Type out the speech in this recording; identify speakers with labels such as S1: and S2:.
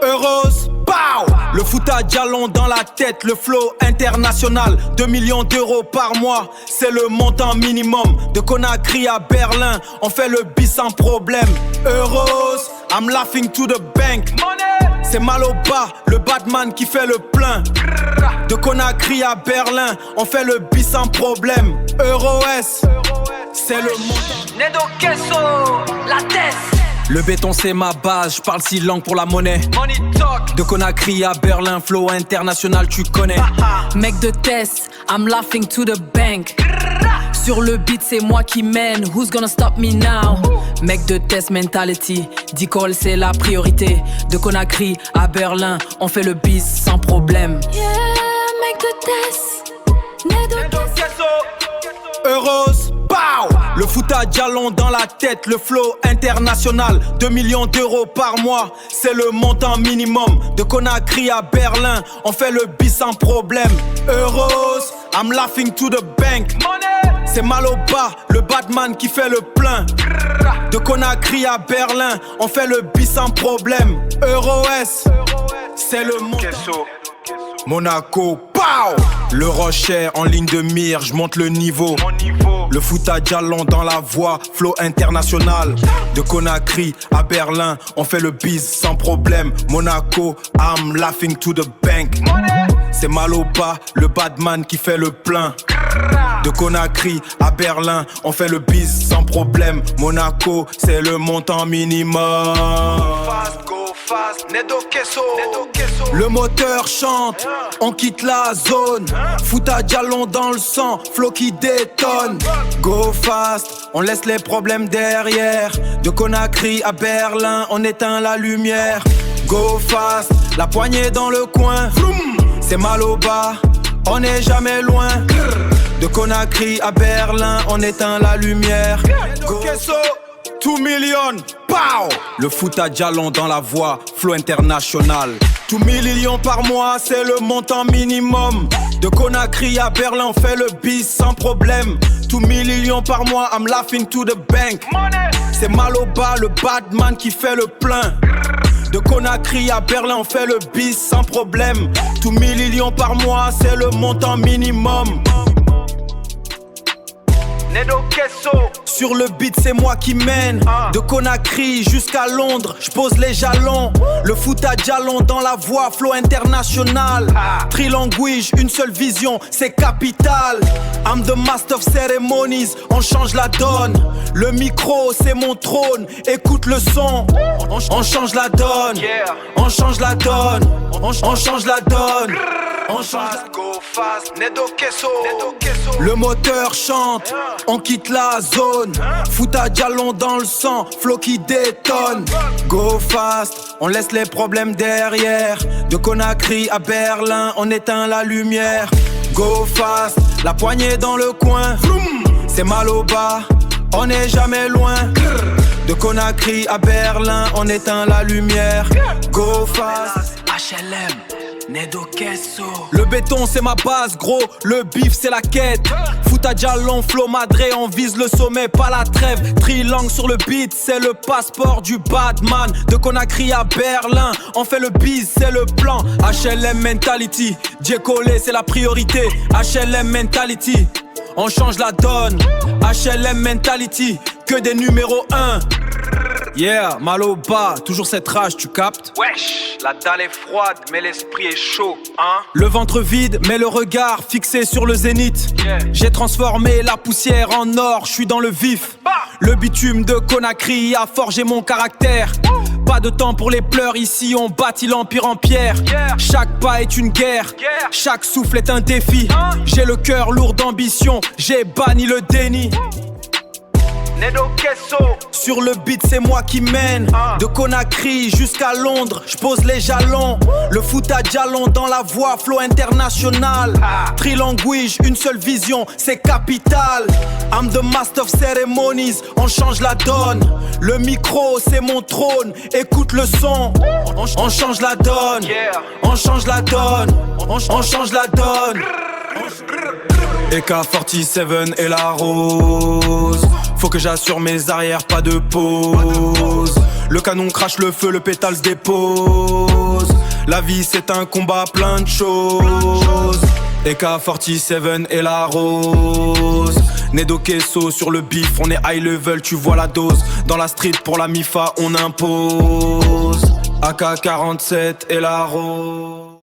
S1: Heureuse, pow! Le foot à Dialon dans la tête, le flow international. 2 millions d'euros par mois, c'est le montant minimum. De Conakry à Berlin, on fait le bis sans problème. Heureuse, I'm laughing to the bank. C'est Maloba, le Batman qui fait le plein. De Conakry à Berlin, on fait le bis sans problème. EuroS, c'est le montant.
S2: Nedo Queso, la tête.
S1: Le béton c'est ma base, je parle 6 langues pour la monnaie.
S2: Money talk.
S1: De Conakry à Berlin, flow international, tu connais.
S3: Mec de Tess, I'm laughing to the bank. Sur le beat, c'est moi qui mène. Who's gonna stop me now? Mec de Tess mentality. Dicole, c'est la priorité. De Conakry à Berlin, on fait le bis sans problème.
S4: Yeah, mec de Tess. Nedo Queso.
S1: Heureuse, pow! Le foot à Dialon dans la tête, le flow international. 2 millions d'euros par mois, c'est le montant minimum. De Conakry à Berlin, on fait le bis sans problème. Heureuse, I'm laughing to the bank. C'est Maloba, le Batman qui fait le plein. De Conakry à Berlin, on fait le bis sans problème. EuroS, c'est le montant. Monaco, pow! Le Rocher en ligne de mire, je monte le niveau. Le foot à Dialon dans la voie, flow international. De Conakry à Berlin, on fait le biz sans problème. Monaco, I'm laughing to the bank. C'est Maloba, le Batman qui fait le plein. De Conakry à Berlin, on fait le biz sans problème. Monaco, c'est le montant minimum.
S2: Nedo Queso.
S1: Le moteur chante, on quitte la zone. Foot à Dialon dans le sang, flow qui détonne. Go fast, on laisse les problèmes derrière. De Conakry à Berlin, on éteint la lumière. Go fast, la poignée dans le coin. C'est Maloba, on n'est jamais loin. De Conakry à Berlin, on éteint la lumière. Go Queso, 2 millions, pow! Le foot à Dialon dans la voie, flow international. 2 millions par mois, c'est le montant minimum. De Conakry à Berlin, on fait le bis sans problème. 2 millions par mois, I'm laughing to the bank. C'est Maloba, le Batman qui fait le plein. De Conakry à Berlin, on fait le bis sans problème. 2 millions par mois, c'est le montant minimum.
S2: Nedo Queso.
S1: Sur le beat, c'est moi qui mène. De Conakry jusqu'à Londres, je pose les jalons. Le foot à Dialon dans la voie, flow international. Trilanguage, une seule vision, c'est capital. I'm the master of ceremonies, on change la donne. Le micro, c'est mon trône, écoute le son. On change la donne, on change la donne, on change la donne. On change la...
S2: Go fast, Nedo Queso.
S1: Le moteur chante, on quitte la zone. Foot à Dialon dans le sang, flow qui détonne. Go fast, on laisse les problèmes derrière. De Conakry à Berlin, on éteint la lumière. Go fast, la poignée dans le coin. C'est Maloba, on n'est jamais loin. De Conakry à Berlin, on éteint la lumière. Go fast,
S3: HLM, Nedo Queso.
S1: le béton c'est ma base gros, le bif c'est la quête. Foot à Dialon, flow madré, on vise le sommet, pas la trêve. Trilangue sur le beat, c'est le passeport du Batman. De Conakry à Berlin, on fait le biz, c'est le plan. HLM mentality, Djekolé c'est la priorité. HLM mentality, on change la donne. HLM mentality, que des numéros 1. Yeah, Maloba, toujours cette rage, tu captes?
S2: Wesh, la dalle est froide, mais l'esprit est chaud, hein?
S1: Le ventre vide, mais le regard fixé sur le zénith.
S2: Yeah.
S1: J'ai transformé la poussière en or, je suis dans le vif. Le bitume de Conakry a forgé mon caractère. Pas de temps pour les pleurs, ici on bâtit l'empire en pierre. Chaque pas est une guerre, chaque souffle est un défi. J'ai le cœur lourd d'ambition, j'ai banni le déni.
S2: Nedo Queso.
S1: Sur le beat c'est moi qui mène. De Conakry jusqu'à Londres, je pose les jalons. Le foot à Dialon dans la voie, flow international. Trilanguage, une seule vision, c'est capital. I'm the master of ceremonies, on change la donne. Le micro c'est mon trône, écoute le son. On change la donne, on change la donne, on change la donne. AK-47 et la rose. Faut que j'assure mes arrières, pas de pause. Le canon crache le feu, le pétale se dépose. La vie c'est un combat plein de choses. EK47 et la rose. Nedo Queso sur le bif, on est high level, tu vois la dose. Dans la street pour la MIFA on impose. AK47 et la rose.